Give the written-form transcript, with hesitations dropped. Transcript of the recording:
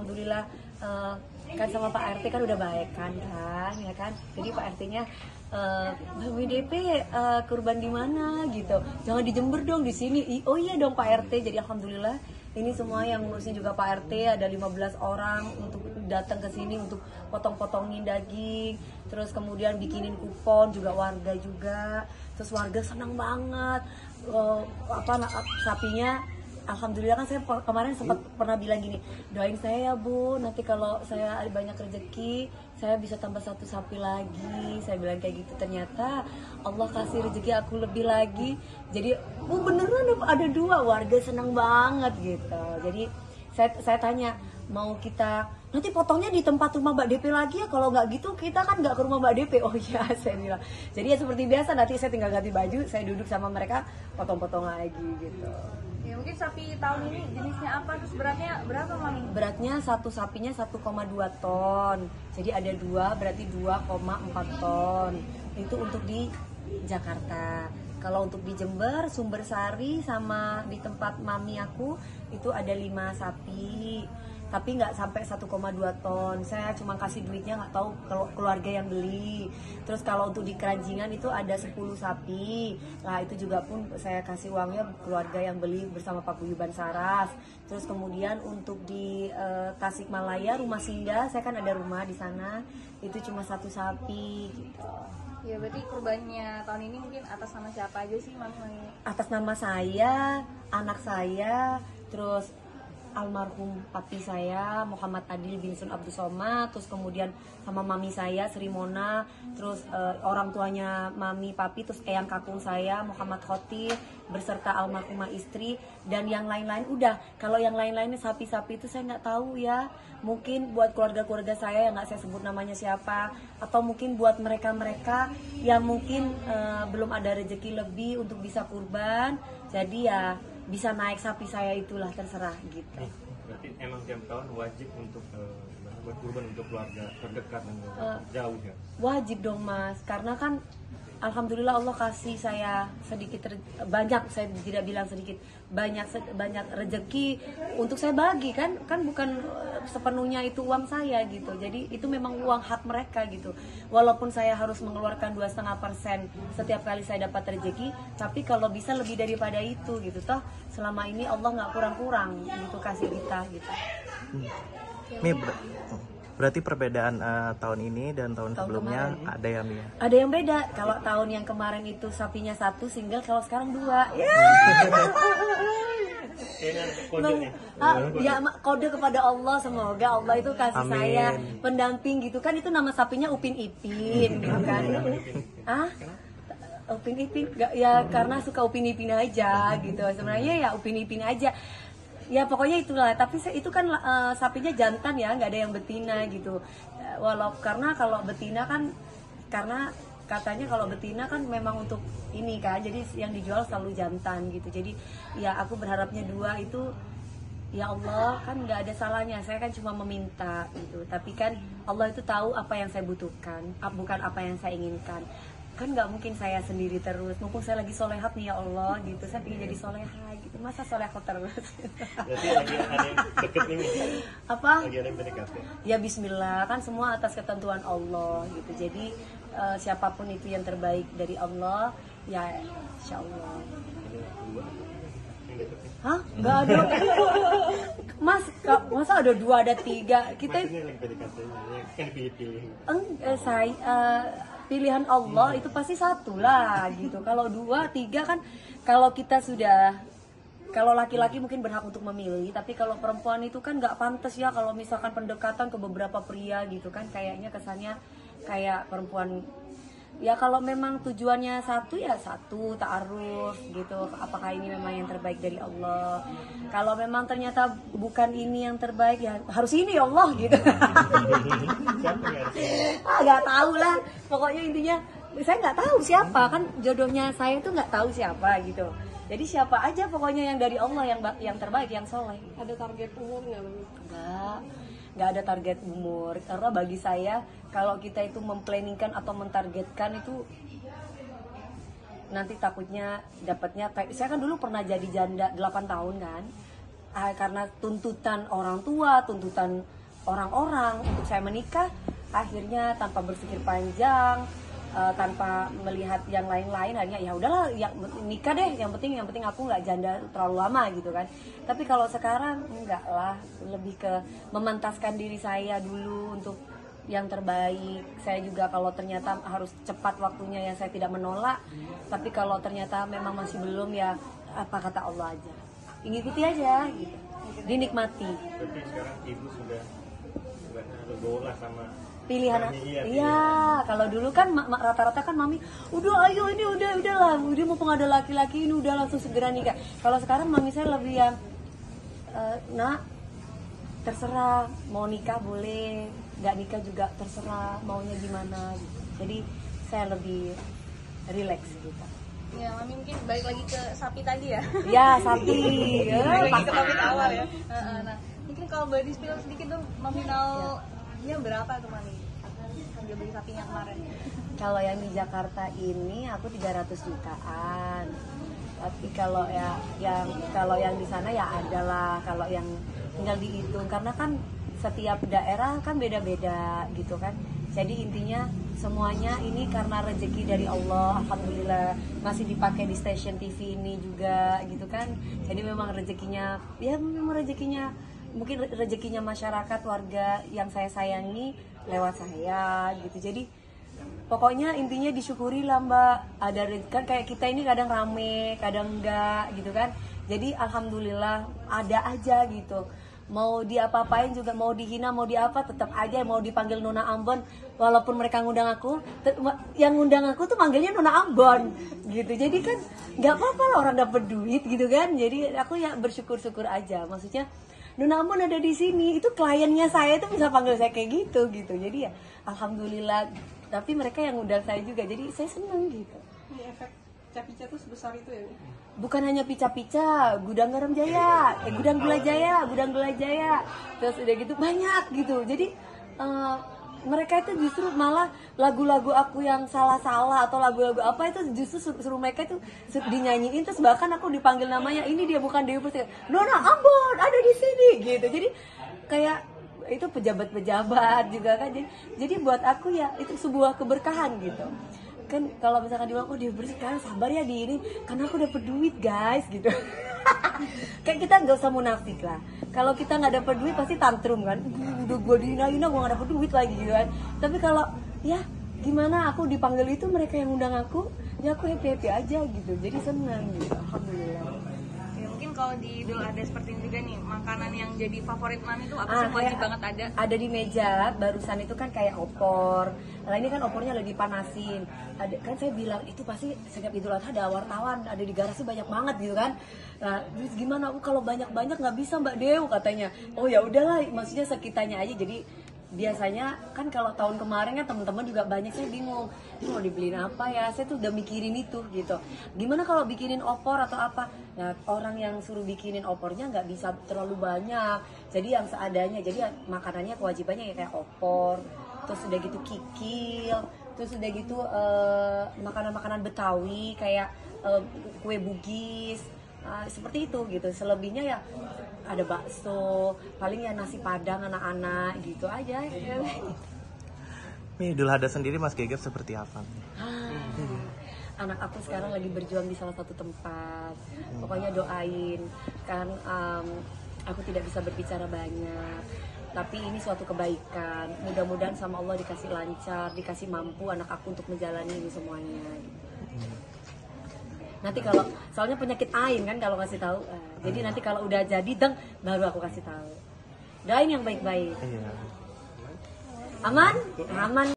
alhamdulillah kan sama Pak RT kan udah baik kan ya kan. Jadi Pak RT-nya Mami DP kurban di mana gitu. Jangan di Jember dong, di sini. Oh iya dong Pak RT. Jadi alhamdulillah ini semua yang ngurusin juga Pak RT, ada 15 orang untuk datang ke sini untuk potong-potongin daging, terus kemudian bikinin kupon juga warga juga. Terus warga senang banget. Sapinya alhamdulillah kan saya kemarin sempat pernah bilang gini, doain saya ya Bu, nanti kalau saya ada banyak rezeki saya bisa tambah 1 sapi lagi. Saya bilang kayak gitu, ternyata Allah kasih rezeki aku lebih lagi. Jadi Bu beneran ada 2, warga senang banget gitu. Jadi saya tanya, mau kita nanti potongnya di tempat rumah Mbak DP lagi ya, kalau nggak gitu kita kan nggak ke rumah Mbak DP. Oh iya, saya bilang. Jadi ya seperti biasa, nanti saya tinggal ganti baju, saya duduk sama mereka potong-potong lagi gitu. Ya mungkin sapi tahun ini jenisnya apa, terus beratnya berapa Mami? Beratnya satu sapinya 1,2 ton. Jadi ada 2 berarti 2,4 ton. Itu untuk di Jakarta. Kalau untuk di Jember, Sumbersari sama di tempat mami aku itu ada 5 sapi. Tapi nggak sampai 1,2 ton. Saya cuma kasih duitnya, nggak tahu kalau keluarga yang beli. Terus kalau untuk di Keranjingan itu ada 10 sapi. Nah itu juga pun saya kasih uangnya keluarga yang beli bersama Pak Guyuban Saras. Terus kemudian untuk di Tasikmalaya rumah singgah, saya kan ada rumah di sana, itu cuma 1 sapi gitu. Ya berarti kurbannya tahun ini mungkin atas nama siapa aja sih Mami? Atas nama saya, anak saya, terus almarhum papi saya Muhammad Adil bin Sun Abdul Somad, terus kemudian sama mami saya Sri Mona, terus orang tuanya mami papi, terus eyang kakung saya Muhammad Khotir berserta almarhumah istri dan yang lain-lain. Udah, kalau yang lain-lainnya sapi-sapi itu saya nggak tahu ya, mungkin buat keluarga-keluarga saya yang nggak saya sebut namanya siapa, atau mungkin buat mereka-mereka yang mungkin belum ada rezeki lebih untuk bisa kurban, jadi ya bisa naik sapi saya, itulah terserah gitu. Berarti emang tiap tahun wajib untuk berkurban untuk keluarga terdekat dan jauh ya? Wajib dong Mas, karena kan alhamdulillah Allah kasih saya banyak, saya tidak bilang sedikit, banyak rezeki untuk saya bagi kan bukan sepenuhnya itu uang saya gitu. Jadi itu memang uang hak mereka gitu. Walaupun saya harus mengeluarkan 2,5% setiap kali saya dapat rezeki, tapi kalau bisa lebih daripada itu gitu. Toh selama ini Allah nggak kurang-kurang gitu kasih kita gitu. Ini berarti perbedaan tahun ini dan tahun sebelumnya kemarin, ada yang ya? Ada yang beda. Kalau tahun yang kemarin itu sapinya 1 single, kalau sekarang 2. Ya. Kode kepada Allah, semoga Allah itu kasih Amin. saya pendamping gitu kan. Itu nama sapinya Upin Ipin gitu kan. Upin Ipin ya karena suka Upin Ipin aja gitu. Sebenarnya ya Upin Ipin aja. Ya pokoknya itulah, tapi itu kan sapinya jantan ya, nggak ada yang betina gitu. Karena kalau betina kan, karena katanya kalau betina kan memang untuk ini kan, jadi yang dijual selalu jantan gitu. Jadi ya aku berharapnya 2 itu, ya Allah kan nggak ada salahnya, saya kan cuma meminta gitu. Tapi kan Allah itu tahu apa yang saya butuhkan, bukan apa yang saya inginkan. Kan nggak mungkin saya sendiri terus, mumpung saya lagi solehat nih ya Allah gitu, saya ingin jadi soleha gitu, masa soleha terus. Berarti lagi ada yang deket nih. Apa? Lagi ada yang PDKT. Ya Bismillah, kan semua atas ketentuan Allah gitu. Jadi siapapun itu yang terbaik dari Allah, ya Insya Allah. Hah? Nggak ada. Mas, masa ada 2, ada 3? Kita Maksudnya lagi PDKT yang pilih-pilih. Pilihan Allah itu pasti 1 lah gitu. Kalau 2, 3 kan kalau kita sudah, kalau laki-laki mungkin berhak untuk memilih, tapi kalau perempuan itu kan nggak pantas ya kalau misalkan pendekatan ke beberapa pria gitu kan, kayaknya kesannya kayak perempuan. Ya kalau memang tujuannya 1 ya 1 ta'aruf gitu, apakah ini memang yang terbaik dari Allah. Kalau memang ternyata bukan ini yang terbaik, ya harus ini ya Allah gitu. Nggak tahu lah, pokoknya intinya saya nggak tahu siapa, kan jodohnya saya itu nggak tahu siapa gitu. Jadi siapa aja pokoknya yang dari Allah yang terbaik, yang soleh. Ada target umur nggak? Nggak ada target umur, karena bagi saya kalau kita itu memplanningkan atau mentargetkan itu nanti takutnya dapatnya kayak saya kan dulu pernah jadi janda 8 tahun kan. karena tuntutan orang tua, tuntutan orang-orang untuk saya menikah, akhirnya tanpa berpikir panjang, tanpa melihat yang lain-lain, hanya ya udahlah, yang nikah deh, yang penting aku nggak janda terlalu lama gitu kan. Tapi kalau sekarang enggak lah, lebih ke memantaskan diri saya dulu untuk yang terbaik. Saya juga kalau ternyata harus cepat waktunya, ya saya tidak menolak. Tapi kalau ternyata memang masih belum, ya apa kata Allah aja, ngikuti aja gitu, dinikmati. Berarti sekarang ibu sudah legowo lah sama Pilihan. suami, Iya, kalau dulu kan rata-rata kan mami udah ayo ini udahlah, udah mumpung ada laki-laki ini udah langsung segera nikah. Kalau sekarang mami saya lebih yang nak, terserah mau nikah boleh, nggak nikah juga terserah, maunya gimana gitu. Jadi saya lebih rileks gitu. Ya, Mami mungkin balik lagi ke sapi tadi ya. Ya, sapi. Balik lagi ke topik awal ya. Nah, mungkin kalau boleh di-spill sedikit dong nominalnya berapa tuh Mami? Harga beli sapinya kemarin. Kalau yang di Jakarta ini aku 300 jutaan. Tapi kalau yang di sana ya adalah, kalau yang tinggal dihitung, karena kan setiap daerah kan beda-beda gitu kan. Jadi intinya semuanya ini karena rezeki dari Allah, alhamdulillah masih dipakai di stasiun TV ini juga gitu kan. Jadi memang rezekinya, ya memang rezekinya, mungkin rezekinya masyarakat, warga yang saya sayangi lewat saya gitu. Jadi pokoknya intinya disyukuri lah Mbak. Ada kan kayak kita ini kadang rame, kadang enggak gitu kan. Jadi alhamdulillah ada aja gitu. Mau diapa-apain juga, mau dihina, mau diapa, tetap aja mau dipanggil Nona Ambon. Walaupun mereka ngundang aku, yang ngundang aku tuh manggilnya Nona Ambon gitu. Jadi kan nggak apa-apa lah orang dapet duit gitu kan. Jadi aku ya bersyukur-syukur aja. Maksudnya Nona Ambon ada di sini, itu kliennya saya itu bisa panggil saya kayak gitu. Jadi ya alhamdulillah. Tapi mereka yang ngundang saya juga, jadi saya seneng gitu. Ini efek pica-pica tuh sebesar itu ya? Bukan hanya pica-pica, gudang garam jaya, gudang gula jaya, terus udah gitu banyak gitu. Jadi mereka itu justru malah lagu-lagu aku yang salah-salah atau lagu-lagu apa itu justru suruh mereka itu dinyanyiin, terus bahkan aku dipanggil namanya, ini dia bukan Dewi Persik, Nona Ambon ada di sini gitu. Jadi kayak itu pejabat-pejabat juga kan. Jadi buat aku ya itu sebuah keberkahan gitu. Kan kalau misalkan dibilang, oh dia bersih kan, sabar ya di ini karena aku dapet duit guys gitu. Kayak kita nggak usah munafik lah. Kalau kita nggak dapet duit pasti tantrum kan, udah gue dihina-hina gue nggak dapet duit lagi gitu kan. Tapi kalau ya gimana aku dipanggil itu, mereka yang undang aku, ya aku happy aja gitu. Jadi senang gitu, alhamdulillah. Ya, mungkin kalau di Idul Adha seperti ini juga nih, makanan yang jadi favorit Mami itu apa sih, wajib banget ada? Ada di meja, barusan itu kan kayak opor. Nah ini kan opornya lagi panasin. Kan saya bilang itu pasti setiap Idul Adha ada wartawan, ada di garasi banyak banget gitu kan. Nah terus gimana? Kalau banyak-banyak nggak bisa Mbak Dew katanya. Oh ya udahlah, maksudnya sekitanya aja. Jadi biasanya kan kalau tahun kemarin kan teman-teman juga banyak, saya bingung ini mau dibeliin apa ya, saya tuh udah mikirin itu gitu. Gimana kalau bikinin opor atau apa? Nah orang yang suruh bikinin opornya nggak bisa terlalu banyak, jadi yang seadanya. Jadi makanannya kewajibannya ya kayak opor, terus udah gitu kikil, terus udah gitu makanan-makanan Betawi kayak kue bugis, seperti itu gitu. Selebihnya ya ada bakso, paling ya nasi padang anak-anak gitu aja. Nih Idul Adha sendiri Mas Geger seperti apa? Anak aku sekarang lagi berjuang di salah satu tempat. Pokoknya doain kan, aku tidak bisa berbicara banyak, tapi ini suatu kebaikan. Mudah-mudahan sama Allah dikasih lancar, dikasih mampu anak aku untuk menjalani ini semuanya gitu. Nanti kalau soalnya penyakit ain kan kalau kasih tahu, jadi nanti kalau udah jadi baru aku kasih tahu. Doain yang baik-baik. Iya. Aman? Aman.